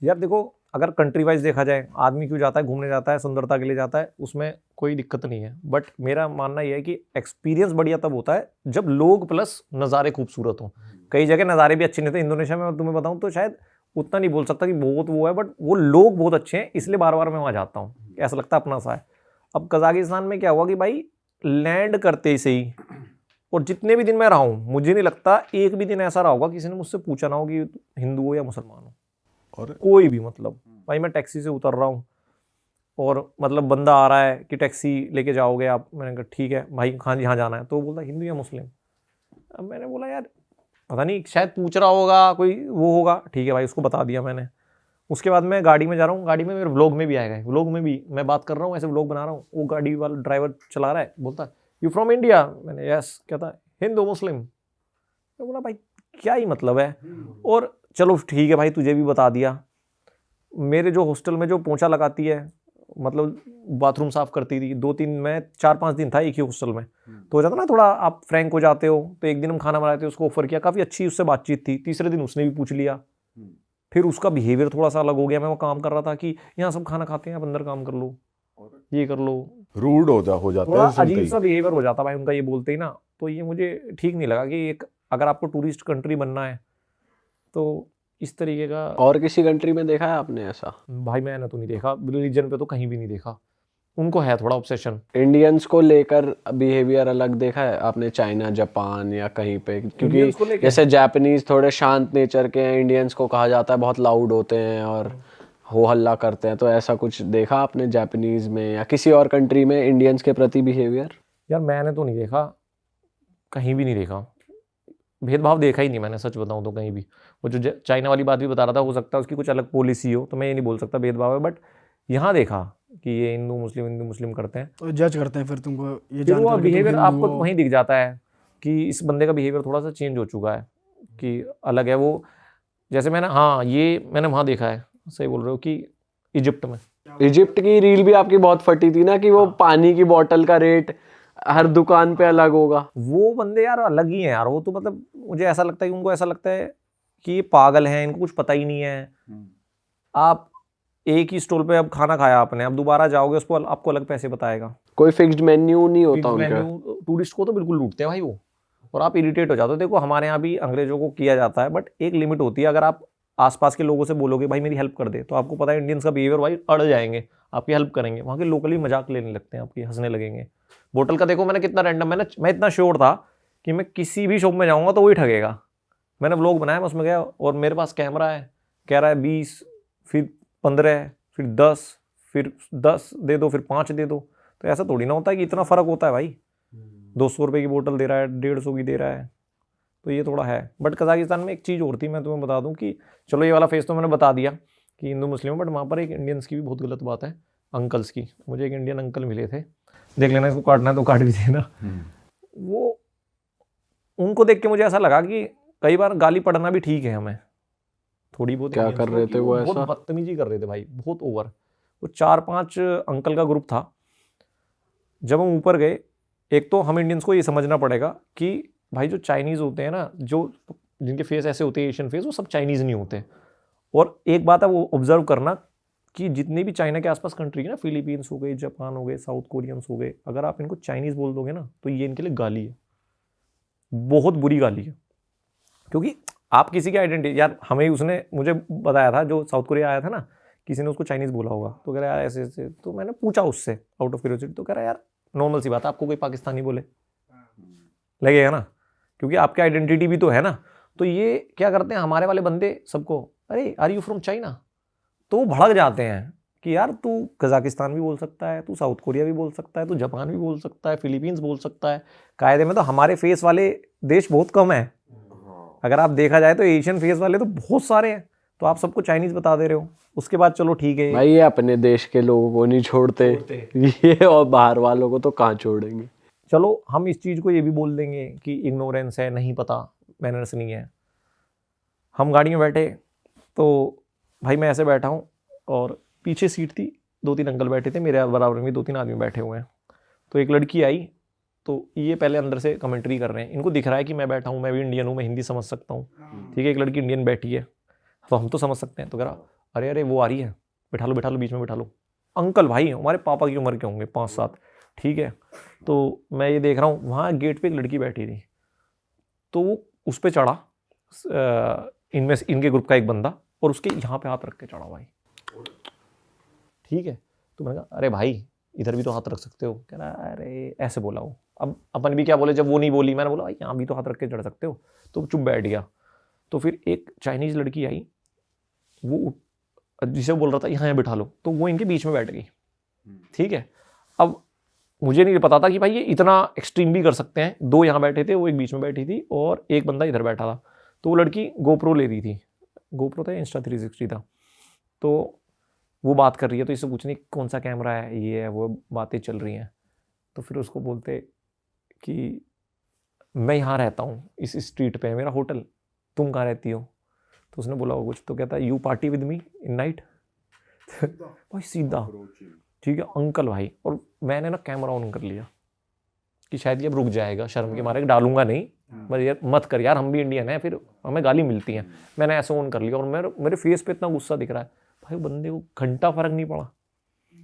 यार देखो, अगर कंट्री वाइज देखा जाए, आदमी क्यों जाता है, घूमने जाता है, सुंदरता के लिए जाता है, उसमें कोई दिक्कत नहीं है। बट मेरा मानना यह है कि एक्सपीरियंस बढ़िया तब होता है जब लोग प्लस नज़ारे खूबसूरत हों। कई जगह नज़ारे भी अच्छे नहीं थे। इंडोनेशिया में मैं तुम्हें बताऊं तो शायद उतना नहीं बोल सकता कि बहुत वो है, बट वो लोग बहुत अच्छे हैं, इसलिए बार बार मैं वहाँ जाता हूँ, ऐसा लगता है अपना सा है। अब कजाकिस्तान में क्या हुआ कि भाई लैंड करते से ही, और जितने भी दिन मैं रहा हूँ, मुझे नहीं लगता एक भी दिन ऐसा रहा होगा किसी ने मुझसे पूछा ना हो कि हिंदू हो या मुसलमान हो, और कोई भी। मतलब भाई मैं टैक्सी से उतर रहा हूँ और मतलब बंदा आ रहा है कि टैक्सी लेके जाओगे आप, मैंने कहा ठीक है भाई, हाँ जी हाँ जाना है, तो वो बोलता हिंदू या मुस्लिम। अब मैंने बोला यार पता नहीं, शायद पूछ रहा होगा, कोई वो होगा, ठीक है भाई, उसको बता दिया मैंने। उसके बाद मैं गाड़ी में जा रहा हूँ, गाड़ी में मेरे व्लॉग में भी आएगा, व्लॉग में भी मैं बात कर रहा हूँ, ऐसे व्लॉग बना रहा हूँ, वो गाड़ी वाला ड्राइवर चला रहा है, बोलता यू फ्रॉम इंडिया, मैंने यस, कहता हिंदू मुस्लिम। मैं बोला भाई क्या ही मतलब है। और चलो ठीक है भाई, तुझे भी बता दिया। मेरे जो हॉस्टल में जो पोंछा लगाती है, मतलब बाथरूम साफ करती थी, 2-3, मैं 4-5 दिन था एक ही हॉस्टल में, तो हो जाता ना थोड़ा, आप फ्रैंक हो जाते हो। तो एक दिन हम खाना बनाए थे, उसको ऑफर किया, काफ़ी अच्छी उससे बातचीत थी। तीसरे दिन उसने भी पूछ लिया। फिर उसका बिहेवियर थोड़ा सा अलग हो गया। मैं वो काम कर रहा था कि यहाँ सब खाना खाते हैं, आप अंदर काम कर लो, ये कर लो, रूड हो जाता थोड़ा है सुनते अजीब ही। सा बिहेवियर हो जाता भाई उनका, ये बोलते ही ना। तो ये मुझे ठीक नहीं लगा कि एक, अगर आपको टूरिस्ट कंट्री बनना है तो इस तरीके का। और किसी कंट्री में देखा है आपने ऐसा? भाई मैंने तो नहीं देखा, रिलीजन पे तो कहीं भी नहीं देखा। उनको है थोड़ा ऑब्सेशन। इंडियंस को लेकर बिहेवियर अलग देखा है आपने, चाइना, जापान या कहीं पे? इंडियंस को क्योंकि लेके जैसे जापानीज थोड़े शांत नेचर के हैं, इंडियंस को कहा जाता है बहुत लाउड होते हैं और हो हल्ला करते हैं, तो ऐसा कुछ देखा आपने जापानीज में या किसी और कंट्री में इंडियंस के प्रति बिहेवियर? यार मैंने तो नहीं देखा, कहीं भी नहीं देखा भेदभाव, देखा ही नहीं मैंने, सच बताऊं तो कहीं भी। वो जो चाइना वाली बात भी बता रहा था, हो सकता है उसकी कुछ अलग पॉलिसी हो, तो मैं ये नहीं बोल सकता भेदभाव है, बट यहाँ देखा कि ये हिंदू मुस्लिम करते हैं, तो जज करते हैं फिर तुमको ये फिर वो जानकर कि तुम बिहेवियर हिंदू आपको हो। वहीं दिख जाता है कि इस बंदे का बिहेवियर थोड़ा सा चेंज हो चुका है, कि अलग है वो। जैसे मैंने, हाँ ये मैंने वहाँ देखा है, सही बोल रहे हो, कि इजिप्ट में। इजिप्ट की रील भी आपकी बहुत फटी थी ना, कि वो पानी की बोतल का रेट हर दुकान पे अलग होगा। वो बंदे यार अलग ही हैं यार, वो तो मतलब मुझे ऐसा लगता है कि उनको ऐसा लगता है कि ये पागल हैं, इनको कुछ पता ही नहीं है। आप एक ही स्टॉल पे अब खाना खाया आपने, अब दोबारा जाओगे उसको, आपको अलग पैसे बताएगा। कोई फिक्स्ड मेन्यू नहीं होता फिक्स उनका। मेन्यू, टूरिस्ट को तो बिल्कुल लूटते हैं भाई वो, और आप इरिटेट हो जाते हो। देखो हमारे यहाँ भी अंग्रेजों को किया जाता है, बट एक लिमिट होती है। अगर आप आसपास के लोगों से बोलोगे भाई मेरी हेल्प कर दे, तो आपको पता है इंडियंस का बिहेवियर भाई, अड़ जाएंगे, आपकी हेल्प करेंगे। वहाँ के लोकली मजाक लेने लगते हैं, आपकी हंसने लगेंगे। बोतल का देखो मैंने कितना रैंडम, मैं इतना श्योर था कि मैं किसी भी शॉप में जाऊँगा तो वही ठगेगा। मैंने व्लॉग बनाया, मैं उसमें गया और मेरे पास कैमरा है, कह रहा है 20, फिर 15, फिर 10, फिर 10 दे दो, फिर 5 दे दो। तो ऐसा थोड़ी ना होता है कि इतना फ़र्क होता है भाई, 200 रुपये की बोतल दे रहा है, 150 की दे रहा है, तो ये थोड़ा है। बट कजाकिस्तान में एक चीज़ और थी, मैं तुम्हें बता दूं कि चलो ये वाला फेस तो मैंने बता दिया कि हिंदू मुस्लिम, बट वहाँ पर एक इंडियंस की भी बहुत गलत बात है, अंकल्स की। मुझे एक इंडियन अंकल मिले थे, देख लेना इसको काटना है तो काट भी देना। वो, उनको देख के मुझे ऐसा लगा कि कई बार गाली पढ़ना भी ठीक है हमें, थोड़ी बहुत। क्या कर रहे थे वो बहुत ऐसा? बदतमीजी कर रहे थे भाई, बहुत ओवर। वो 4-5 अंकल का ग्रुप था। जब हम ऊपर गए, एक तो हम इंडियंस को ये समझना पड़ेगा कि भाई जो चाइनीज़ होते हैं ना, जो जिनके फेस ऐसे होते हैं एशियन फेस, वो सब चाइनीज़ नहीं होते। और एक बात है वो ऑब्जर्व करना कि जितने भी चाइना के आसपास कंट्री है ना, फिलीपींस हो गए, जापान हो गए, साउथ कोरियंस हो गए, अगर आप इनको चाइनीज़ बोल दोगे ना तो ये इनके लिए गाली है, बहुत बुरी गाली है। क्योंकि आप किसी की आइडेंटिटी, यार हमें उसने मुझे बताया था, जो साउथ कोरिया आया था ना, किसी ने उसको चाइनीज़ बोला होगा, तो कह रहा है यार ऐसे ऐसे। तो मैंने पूछा उससे आउट ऑफ क्यूरियोसिटी, तो कह रहा है यार नॉर्मल सी बात है, आपको कोई पाकिस्तानी बोले लगेगा ना, क्योंकि आपकी आइडेंटिटी भी तो है ना। तो ये क्या करते हैं हमारे वाले बंदे सबको, अरे आर यू फ्रॉम चाइना, तो वो भड़क जाते हैं कि यार तू कजाकिस्तान भी बोल सकता है, तू साउथ कोरिया भी बोल सकता है, तू जापान भी बोल सकता है, फिलीपींस बोल सकता है। कायदे में तो हमारे फेस वाले देश बहुत कम है, अगर आप देखा जाए तो एशियन फेस वाले तो बहुत सारे हैं, तो आप सबको चाइनीज़ बता दे रहे हो। उसके बाद चलो ठीक है भाई ये अपने देश के लोगों को नहीं छोड़ते ये, और बाहर वालों को तो कहाँ छोड़ेंगे। चलो हम इस चीज़ को ये भी बोल देंगे कि इग्नोरेंस है, नहीं पता, मैनर्स नहीं है। हम गाड़ी में बैठे तो भाई मैं ऐसे बैठा हूँ और पीछे सीट थी, 2-3 अंकल बैठे थे, मेरे बराबर में 2-3 आदमी बैठे हुए हैं। तो एक लड़की आई, तो ये पहले अंदर से कमेंट्री कर रहे हैं, इनको दिख रहा है कि मैं बैठा हूँ, मैं भी इंडियन हूँ, मैं हिंदी समझ सकता हूँ, ठीक है। एक लड़की इंडियन बैठी है, तो हम तो समझ सकते हैं। तो कह रहा अरे अरे वो आ रही है, बैठा लो बीच में बैठा लो। अंकल भाई हमारे पापा की उम्र के होंगे 5-7, ठीक है। तो मैं ये देख रहा हूँ वहाँ गेट पे एक लड़की बैठी थी, तो वो उस पर चढ़ा, इनमें इनके ग्रुप का एक बंदा, और उसके यहाँ पे हाथ रख के चढ़ा भाई, ठीक है। तो मैंने कहा अरे भाई इधर भी तो हाथ रख सकते हो। कह रहा अरे ऐसे बोला वो। अब अपन भी क्या बोले, जब वो नहीं बोली मैंने बोला भाई यहाँ भी तो हाथ रख के चढ़ सकते हो, तो चुप बैठ गया। तो फिर एक चाइनीज़ लड़की आई, वो जिसे बोल रहा था यहाँ बैठा लो, तो वो इनके बीच में बैठ गई, ठीक है। अब मुझे नहीं पता था कि भाई ये इतना एक्सट्रीम भी कर सकते हैं। 2 यहाँ बैठे थे, वो एक बीच में बैठी थी और एक बंदा इधर बैठा था। तो वो लड़की गोप्रो ले रही थी, गोप्रो था Insta360 था, तो वो बात कर रही है, तो इससे पूछने कौन सा कैमरा है, ये है वो, बातें चल रही हैं। तो फिर उसको बोलते कि मैं यहाँ रहता हूँ इस स्ट्रीट पे है मेरा होटल, तुम कहाँ रहती हो? तो उसने बोला कुछ, तो कहता you party with me in night. भाई सीधा, ठीक है अंकल भाई। और मैंने ना कैमरा ऑन कर लिया कि शायद ये अब रुक जाएगा, शर्म के मारे डालूंगा नहीं, मैं यार मत कर यार, हम भी इंडियन हैं, फिर हमें गाली मिलती है। मैंने ऐसे ऑन कर लिया और मेरे फेस पे इतना गुस्सा दिख रहा है भाई, बंदे को घंटा फर्क नहीं पड़ा,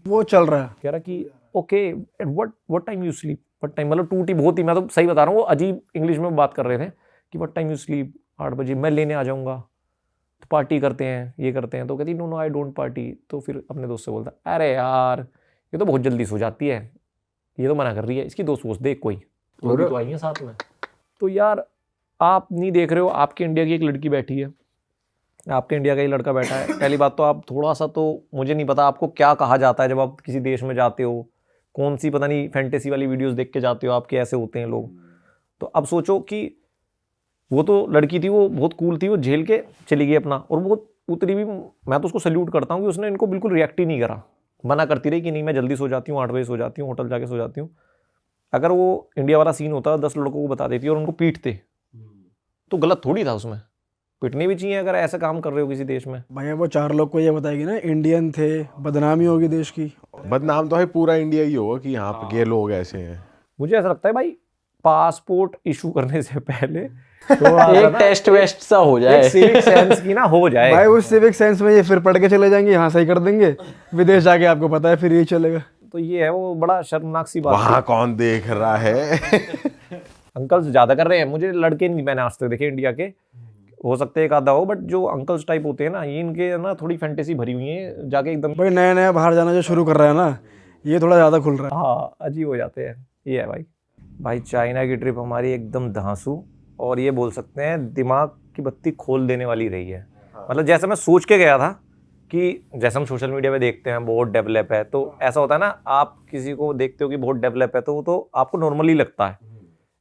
वो चल रहा है। कह रहा कि okay what time you sleep, what time, मतलब टूटी बहुत ही, मैं तो सही बता रहा हूँ, वो अजीब इंग्लिश में बात कर रहे थे कि व्हाट टाइम यू स्लीप, 8 बजे मैं लेने आ जाऊँगा, तो पार्टी करते हैं, ये करते हैं। तो कहती नो आई डोंट पार्टी। तो फिर अपने दोस्त से बोलता अरे यार ये तो बहुत जल्दी सो जाती है, ये तो मना कर रही है, इसकी दोस्त वोस्त देख कोई, वो भी तो आई है साथ में। तो यार आप नहीं देख रहे हो, आपके इंडिया की एक लड़की बैठी है, आपके इंडिया का ही लड़का बैठा है। पहली बात तो आप थोड़ा सा, तो मुझे नहीं पता आपको क्या कहा जाता है जब आप किसी देश में जाते हो, कौन सी पता नहीं फैंटेसी वाली वीडियोस देख के जाते हो, आपके ऐसे होते हैं लोग। तो अब सोचो कि वो तो लड़की थी, वो बहुत कूल थी, वो झेल के चली गई अपना, और बहुत उतरी भी। मैं तो उसको सल्यूट करता हूँ कि उसने इनको बिल्कुल रिएक्ट ही नहीं करा, मना करती रही कि नहीं मैं जल्दी सो जाती हूँ, 8 बजे सो जाती हूँ, होटल जाके सो जाती हूँ। अगर वो इंडिया वाला सीन होता 10 लड़कों को बता देती और उनको पीटते, तो गलत थोड़ी था उसमें, पिटने भी चाहिए अगर ऐसा काम कर रहे हो किसी देश में। भैया वो 4 लोग को ये बताएगी ना इंडियन थे, बदनामी होगी देश की। बदनाम तो है पूरा इंडिया ही होगा कि यहाँ पे ये लोग ऐसे हैं। मुझे ऐसा लगता है भाई पासपोर्ट इशू करने से पहले तो एक टेस्ट वेस्ट सा हो जाए, सिविक सेंस की ना हो जाए भाई उस सिविक सेंस में ये फिर पढ़ के चले जाएंगे, यहाँ सही कर देंगे, विदेश जाके आपको पता है फिर यही चलेगा। तो ये है वो बड़ा शर्मनाक सी बात। वहाँ कौन देख रहा है? अंकल्स ज्यादा कर रहे हैं, मुझे लड़के नहीं मैंने आज तक देखे इंडिया के, हो सकते है एक आधा हो, बट जो अंकल्स टाइप होते हैं ना, ये इनके ना थोड़ी फैंटेसी भरी हुई है, जाके एकदम भाई नया नया बाहर जाना जो शुरू कर रहा है ना, ये थोड़ा ज्यादा खुल रहा है। हाँ अजीब हो जाते हैं। ये है भाई चाइना की ट्रिप हमारी एकदम धांसू, और ये बोल सकते हैं दिमाग की बत्ती खोल देने वाली रही है। मतलब जैसे मैं सोच के गया था कि जैसे हम सोशल मीडिया पे देखते हैं बहुत डेवलप है, तो ऐसा होता है ना, आप किसी को देखते हो कि बहुत डेवलप है तो वो तो आपको नॉर्मली लगता है।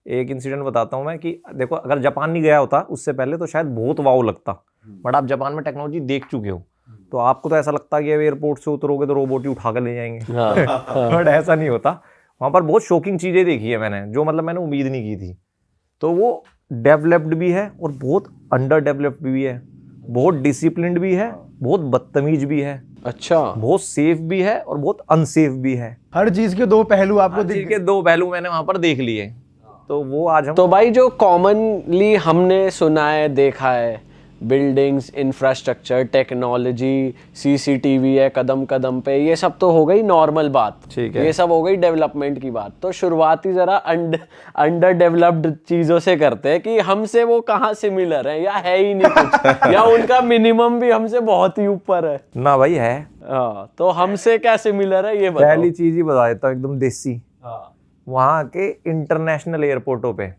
एक इंसिडेंट बताता हूँ मैं कि देखो अगर जापान नहीं गया होता उससे पहले तो शायद बहुत वाव लगता, बट आप जापान में टेक्नोलॉजी देख चुके हो तो आपको तो ऐसा लगता है कि एयरपोर्ट से उतरोगे तो रोबोट ही उठा कर ले जाएंगे। बट ऐसा नहीं होता, वहाँ पर बहुत शॉकिंग चीज़ें देखी है मैंने, जो मतलब मैंने उम्मीद नहीं की थी। तो वो डेवलप्ड भी है और बहुत अंडर डेवलप्ड भी है, बहुत डिसिप्लिन्ड भी है, बहुत बदतमीज भी है, अच्छा बहुत सेफ भी है और बहुत अनसेफ भी है। हर चीज के 2 पहलू आपको चीज के 2 पहलू मैंने वहाँ पर देख लिए, तो वो आज हम तो भाई जो कॉमनली हमने सुना है, देखा है, बिल्डिंग्स, इंफ्रास्ट्रक्चर, टेक्नोलॉजी, सीसीटीवी है कदम कदम पे, ये सब तो हो गई नॉर्मल बात, ठीक है। ये सब हो गई डेवलपमेंट की बात। तो शुरुआती जरा अंडर डेवलप्ड चीजों से करते हैं कि हमसे वो कहाँ सिमिलर है या है ही नहीं कुछ या उनका मिनिमम भी हमसे बहुत ही ऊपर है ना भाई है। हाँ, तो हमसे क्या सिमिलर है ये बताओ। पहली चीज ही बता देता हूँ एकदम देसी, वहाँ के इंटरनेशनल एयरपोर्टों पे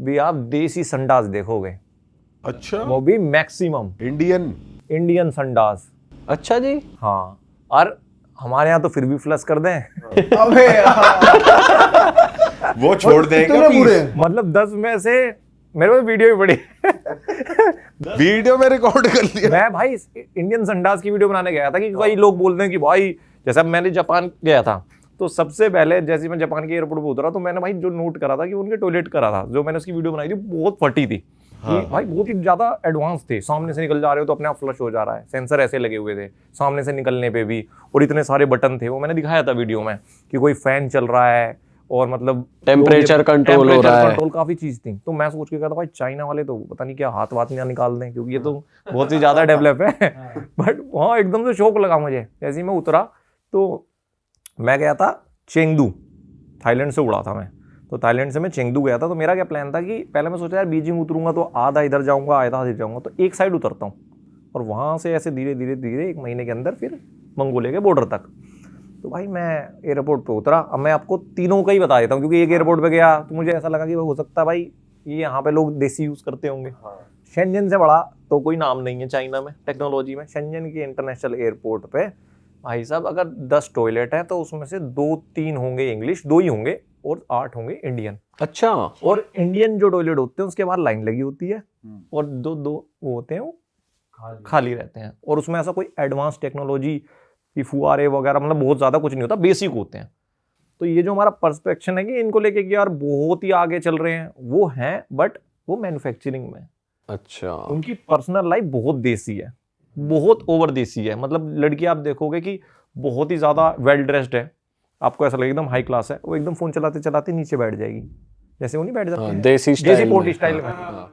भी आप देसी संडास देखोगे। अच्छा, वो भी मैक्सिमम इंडियन संडास। अच्छा जी। हाँ, और हमारे यहाँ तो फिर भी फ्लश कर दें। अबे वो छोड़ देंगे पूरे मतलब 10 में से मेरे को वीडियो भी पड़ी वीडियो में रिकॉर्ड कर लिया। मैं भाई इंडियन संडास की वीडियो बनाने गया था कि कई लोग बोलते हैं कि भाई जैसे अब मैंने जापान गया था तो सबसे पहले जैसे मैं जापान के एयरपोर्ट पे उतरा तो मैंने भाई जो नोट करा था कि उनके टॉयलेट करा था, जो मैंने उसकी वीडियो बनाई थी बहुत फटी थी। कि भाई बहुत ही ज्यादा एडवांस थे, सामने से निकल जा रहे हो तो अपने आप फ्लश हो जा रहा है, सेंसर ऐसे लगे हुए थे सामने से निकलने पे भी, और इतने सारे बटन थे। वो मैंने दिखाया था वीडियो में कि कोई फैन चल रहा है और मतलब टेम्परेचर कंट्रोल हो रहा है। कंट्रोल काफी चीज थी। तो मैं सोच के कहा था भाई चाइना वाले तो पता नहीं क्या हाथ वाथ ना निकाल दें, क्योंकि ये तो बहुत ही ज्यादा डेवलप है। बट वहाँ एकदम से शौक लगा मुझे। जैसे ही मैं उतरा तो मैं गया था चेंगडू, थाईलैंड से उड़ा था मैं। तो थाईलैंड से मैं चेंगडू गया था। तो मेरा क्या प्लान था कि पहले मैं सोचा यार बीजिंग उतरूंगा तो आधा इधर जाऊंगा आधा इधर जाऊंगा, तो एक साइड उतरता हूँ और वहाँ से ऐसे धीरे धीरे धीरे 1 महीने के अंदर फिर मंगोलिया के बॉर्डर तक। तो भाई मैं एयरपोर्ट पे उतरा। अब मैं आपको तीनों का ही बता देता हूँ, क्योंकि एक एयरपोर्ट पे गया तो मुझे ऐसा लगा कि हो सकता है भाई ये यहाँ पे लोग देसी यूज़ करते होंगे। शेंजन से बड़ा तो कोई नाम नहीं है चाइना में टेक्नोलॉजी में। शेंजन के इंटरनेशनल एयरपोर्ट पे भाई साहब अगर 10 टॉयलेट हैं तो उसमें से 2-3 होंगे इंग्लिश, 2 ही होंगे और 8 होंगे इंडियन। अच्छा। और इंडियन जो टॉयलेट होते हैं उसके बाहर लाइन लगी होती है और दो वो होते हैं वो खाली रहते हैं। और उसमें ऐसा कोई एडवांस टेक्नोलॉजी कि फुआरे वगैरह मतलब बहुत ज़्यादा कुछ नहीं होता, बेसिक होते हैं। तो ये जो हमारा पर्सपेक्शन है कि इनको लेके कि यार बहुत ही आगे चल रहे हैं, वो हैं, बट वो मैन्युफैक्चरिंग में। अच्छा। उनकी पर्सनल लाइफ बहुत देसी है, बहुत ओवर देसी है। मतलब लड़की आप देखोगे कि बहुत ही ज़्यादा वेल ड्रेस्ड है, आपको ऐसा लगेगा एकदम हाई क्लास है, वो एकदम फ़ोन चलाते चलाते नीचे बैठ जाएगी, जैसे वो नहीं बैठ जाते देसी स्टाइल पोर्टी स्टाइल में।